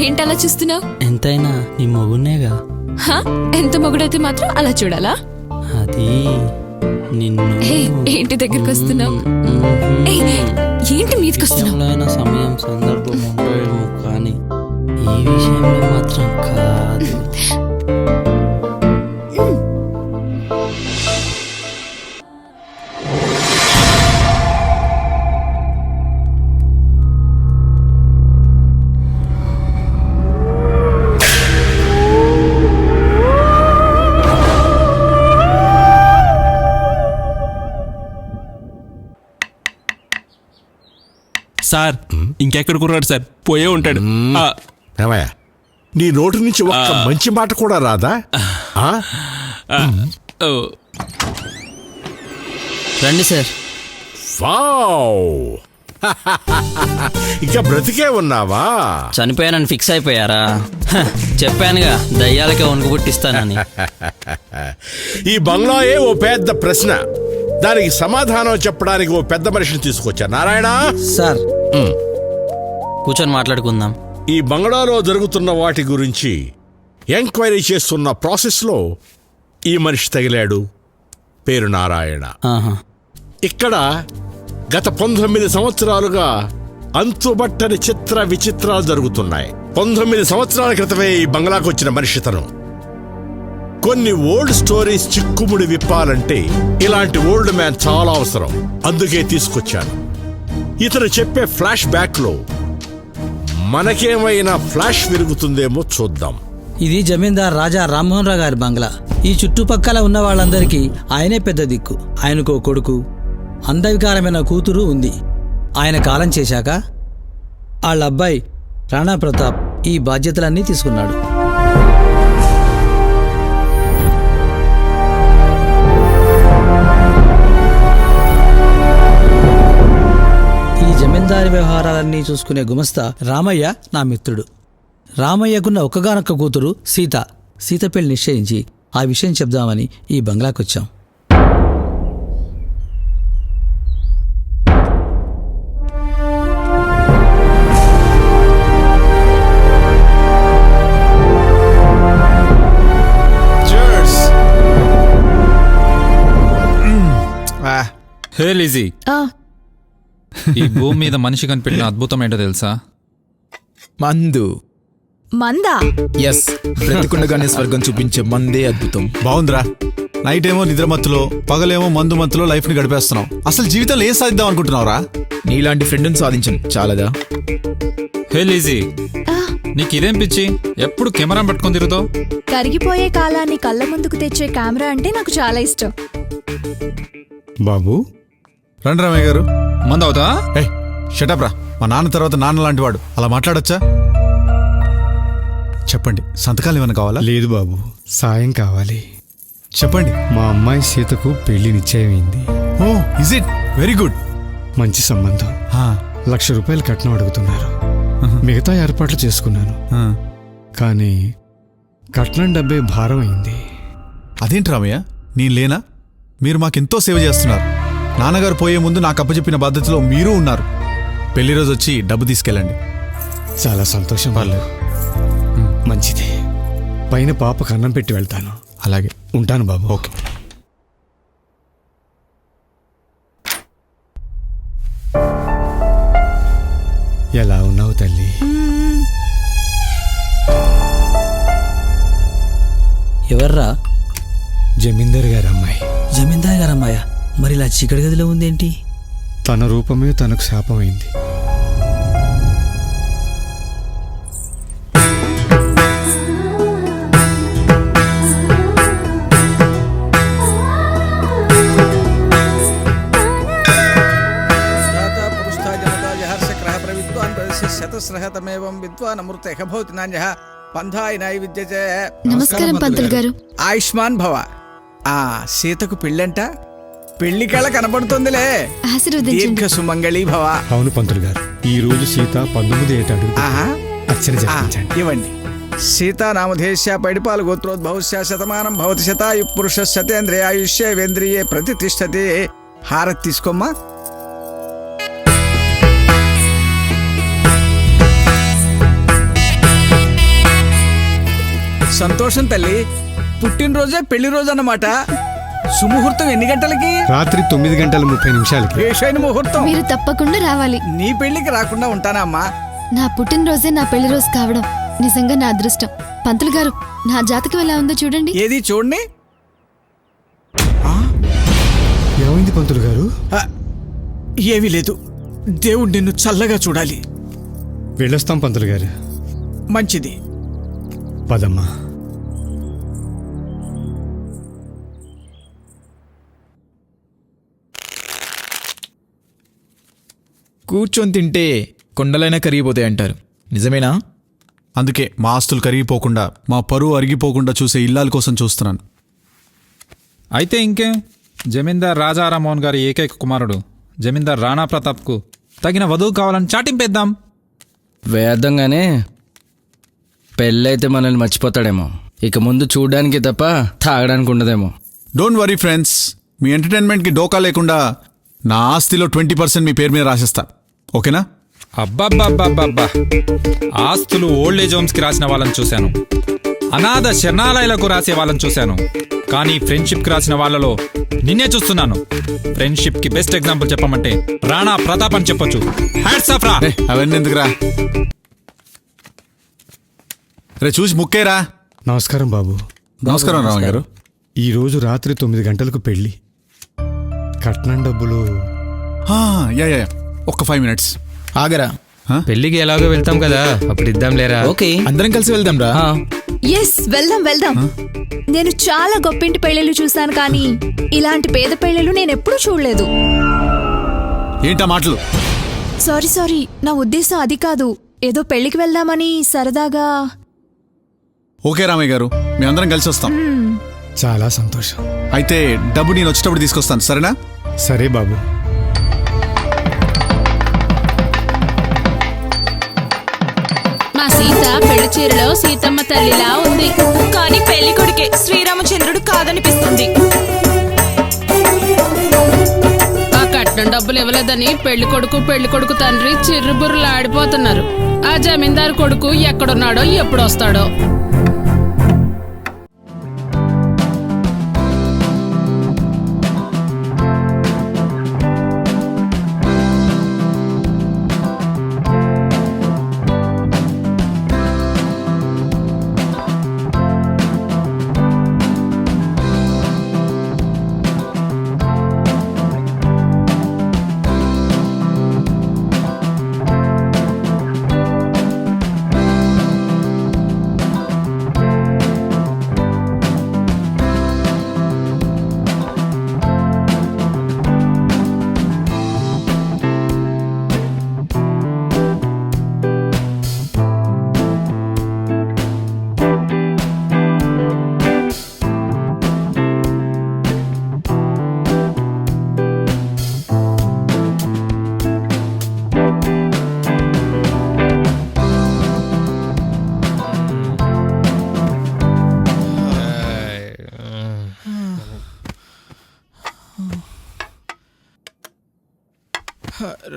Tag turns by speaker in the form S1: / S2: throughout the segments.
S1: ఏంటలా చూస్తున్నావు?
S2: ఎంతైనా నీ మొగునేగా.
S1: ఎంత మొగుడైతే మాత్రం అలా చూడాలా?
S2: అది నిన్ను.
S1: ఏంటి దగ్గరికి వస్తున్నావు? ఏంటి మీదకి వస్తున్నావు?
S2: సమయం సందర్భం ఉండేమో కానీ ఈ విషయంలో మాత్రం కాదు.
S3: సార్ ఇంకెక్కడ కుర్రాడు సార్, పోయే ఉంటాడు.
S4: ఏమయ్యా, నీ నోటి నుంచి ఒక్క మంచి మాట కూడా రాదా?
S2: రండి సార్.
S4: ఇంకా బ్రతికే ఉన్నావా?
S2: చనిపోయానని ఫిక్స్ అయిపోయారా? చెప్పానుగా దయ్యాలకే వణుకు పుట్టిస్తానని.
S4: ఈ బంగ్లాయే ఓ పెద్ద ప్రశ్న, దానికి సమాధానం చెప్పడానికి ఓ పెద్ద మనిషిని తీసుకొచ్చా. నారాయణ
S2: సార్, కూర్చొని మాట్లాడుకుందాం.
S4: ఈ బంగ్లాలో జరుగుతున్న వాటి గురించి ఎంక్వైరీ చేస్తున్న ప్రాసెస్లో ఈ మనిషి తగిలాడు. పేరు నారాయణ. ఇక్కడ గత 19 సంవత్సరాలుగా అంతుబట్టని చిత్ర విచిత్రాలు జరుగుతున్నాయి. 19 సంవత్సరాల క్రితమే ఈ బంగ్లాకు వచ్చిన మనిషి తను. కొన్ని ఓల్డ్ స్టోరీస్ చిక్కుముడి విప్పాలంటే ఇలాంటి ఓల్డ్ మ్యాన్ చాలా అవసరం. అందుకే తీసుకొచ్చాను. ఇతను చెప్పే ఫ్లాష్ బ్యాక్ లో మనకేమైనా ఫ్లాష్ విరుగుతుందేమో చూద్దాం.
S5: ఇది జమీందార్ రాజా రామ్మోహన్ రావు గారి బంగ్లా. ఈ చుట్టుపక్కల ఉన్న వాళ్ళందరికీ ఆయనే పెద్ద దిక్కు. ఆయనకో కొడుకు, అందవికారమైన కూతురు ఉంది. ఆయన కాలం చేశాక వాళ్ళ అబ్బాయి రాణా ప్రతాప్ ఈ బాధ్యతలన్నీ తీసుకున్నాడు. ఈ జమీందారి వ్యవహారాలన్నీ చూసుకునే గుమస్తా రామయ్య నా మిత్రుడు. రామయ్యకున్న ఒక్కగానొక్క కూతురు సీత. సీత పెళ్లి నిశ్చయించి ఆ విషయం చెప్దామని ఈ బంగ్లాకొచ్చాం.
S3: హే లిజీ, ఈ భూమి మీద మనిషి కనిపెట్టిన అద్భుతం ఏంటో తెలుసా?
S6: మందు.
S1: మందా?
S6: ఎస్, బ్రతికుండగానే స్వర్గం చూపించే మందే అద్భుతం.
S7: బాగుందిరా. నైట్ ఏమో నిద్రమత్తులో, పగలేమో మందు మత్తులో లైఫ్ ని గడిపేస్తున్నావు. అసలు జీవితంలో ఏం సాధిద్దాం అనుకుంటున్నావురా?
S6: నీలాంటి ఫ్రెండ్ని సాధించను చాలదా?
S3: హే లిజీ, నీకు ఇదేం పిచ్చి? ఎప్పుడు కెమెరా పట్టుకొని తిరుగుతావు?
S1: కరిగిపోయే కాలాన్ని కళ్ళ ముందుకు తెచ్చే కెమెరా అంటే నాకు చాలా ఇష్టం.
S7: బాబు రండి రామయ్య గారు.
S3: మందు అవుతా?
S7: ఏ షటప్ రా. మా నాన్న తర్వాత నాన్న లాంటి వాడు, అలా మాట్లాడొచ్చా? చెప్పండి, సంతకాలు ఏమైనా కావాలా?
S8: లేదు బాబు, సాయం కావాలి.
S7: చెప్పండి.
S8: మా అమ్మాయి సీతకు పెళ్లి నిశ్చయమైంది.
S7: ఓ, ఇజ్ ఇట్? Very good.
S8: మంచి సంబంధం. 1,00,000 రూపాయలు కట్నం అడుగుతున్నారు. మిగతా ఏర్పాట్లు చేసుకున్నాను. కానీ కట్నం డబ్బే భారం అయింది.
S7: అదేంటి రామయ్య, నేను లేనా? మీరు మాకెంతో సేవ చేస్తున్నారు. నాన్నగారు పోయే ముందు నాకు అప్పచెప్పిన బాధ్యతలో మీరు ఉన్నారు. పెళ్లి రోజు వచ్చి డబ్బు తీసుకెళ్ళండి.
S8: చాలా సంతోషం. వాళ్ళు మంచిది. పైన పాపకు అన్నం పెట్టి వెళ్తాను.
S7: అలాగే,
S8: ఉంటాను బాబు.
S7: ఓకే.
S8: ఎలా ఉన్నావు తల్లి?
S5: ఎవర్రా?
S8: జమీందార్ గారి అమ్మాయి.
S5: జమీందార్ గారు అమ్మాయ? మరి ఇలా చీకటి గదిలో ఉందేంటి?
S8: తన రూపమే తనకు శాపమైంది.
S1: నమస్కారం పంతులు గారు.
S6: ఆయుష్మాన్ భవ. సీతకు పెళ్ళంట, పెళ్లి కళ కనబడుతుందిలే. దీర్ఘ సుమంగళి భవ.
S8: అవును పంతులు గారు, ఈ రోజు సీత 19 ఏట అడుగు అర్చన జరిపించండి.
S6: ఇవ్వండి. సీతానామధేశ్య పైడిపాల గోత్రోద్భవస్య శతమానం భవతి శతాయు పురుష శతేంద్రియాయుష్య వేంద్రియే ప్రతిష్టతే. హారతి తీసుకోమ్మా.
S9: సంతోషం తల్లి. పుట్టినరోజే పెళ్లి రోజు అన్నమాట. సుముహూర్తం ఎన్ని గంటలకి?
S8: రాత్రి 9:30
S9: ఏషైన ముహూర్తం.
S1: మీరు తప్పకుండా రావాలి.
S9: నీ పెళ్లికి రాకుండా ఉంటానా అమ్మా?
S1: నా పుట్టినరోజే నా పెళ్లి రోజు కావడం నిజంగా నా అదృష్టం. పంతులు గారు, నా జాతకం ఎలా ఉందో చూడండి.
S9: ఏది చూడండి.
S8: ఏమైంది పంతులు గారు?
S9: ఏమీ లేదు. దేవుడు నిన్ను చల్లగా చూడాలి.
S8: వెళ్ళొస్తాం పంతులు గారు.
S9: మంచిది.
S8: పదమ్మా.
S6: కూర్చొని తింటే కొండలైనా కరిగిపోతాయి అంటారు, నిజమేనా?
S7: అందుకే మా ఆస్తులు కరిగిపోకుండా, మా పరువు అరిగిపోకుండా చూసే ఇల్లాల కోసం చూస్తున్నాను.
S3: అయితే ఇంకేం, జమీందార్ రాజా రామ్మోహన్ గారి ఏకైక కుమారుడు జమీందార్ రాణా ప్రతాప్కు తగిన వధువు కావాలని చాటింపేద్దాం.
S2: వేద్దంగానే పెళ్ళైతే మనల్ని మర్చిపోతాడేమో. ఇక ముందు చూడడానికి తప్ప తాగడానికి ఉండదేమో.
S7: డోంట్ వరీ ఫ్రెండ్స్, మీ ఎంటర్టైన్మెంట్కి డోకా లేకుండా నా ఆస్తిలో 20% మీ పేరు మీద రాసేస్తా. ఓకేనా?
S3: అబ్బబ్బబ్బబ్బబ్బా, ఆస్తులు ఓల్డ్ ఏజ్ హోమ్స్కి రాసిన వాళ్ళని చూశాను, అనాథ శరణాలయాలకు రాసే వాళ్ళని చూశాను, కానీ ఫ్రెండ్షిప్కి రాసిన వాళ్ళలో నిన్నే చూస్తున్నాను. ఫ్రెండ్షిప్కి బెస్ట్ ఎగ్జాంపుల్ చెప్పమంటే రాణా ప్రతాప్ అని చెప్పొచ్చు. హ్యాట్స్ ఆఫ్ రా.
S7: అవన్నీ ఎందుకురా, రే చూసి ముక్కేరా.
S8: నమస్కారం బాబు.
S7: నమస్కారం రామయ్య గారు.
S8: ఈరోజు రాత్రి 9 గంటలకు పెళ్లి. కట్నం డబ్బులు
S7: యా యా, ఒక్క 5 minutes
S6: ఆగరా,
S2: పెళ్ళికి ఎలాగో వెళ్తాం కదా, అప్పుడు ఇద్దాం లేరా? ఓకే,
S6: అందరం కలిసి వెళ్దాం రా.
S1: ఎస్, వెళ్దాం. నేను చాలా గొప్పింటి పెళ్లిళ్ళు చూశాను, కానీ ఇలాంటి పేద పెళ్లిళ్ళు నేను ఎప్పుడూ చూడలేదు.
S7: ఏంటా మాటలు?
S1: సారీ, నా ఉద్దేశం అది కాదు. ఏదో పెళ్లికి వెళ్దామని సరదాగా.
S7: ఓకే రామయ్య గారు, మీ అందరం కలిసి వస్తాం.
S8: చాలా సంతోషం.
S7: అయితే డబ్బు నేను వచ్చేటప్పుడు తీసుకొస్తాను, సరేనా?
S8: సరే బాబు.
S10: మా సీత పెళ్లి చీరలో సీతమ్మ తల్లిలా ఉంది, కానీ పెళ్లి కొడుకే శ్రీరామచంద్రుడు కాదనిపిస్తుంది. ఆ కట్నం డబ్బులు ఇవ్వలేదని పెళ్లి కొడుకు తండ్రి చిర్రుబుర్రులు ఆడిపోతున్నారు. ఆ జమీందారు కొడుకు ఎక్కడున్నాడో ఎప్పుడు వస్తాడో.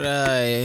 S6: రాయ్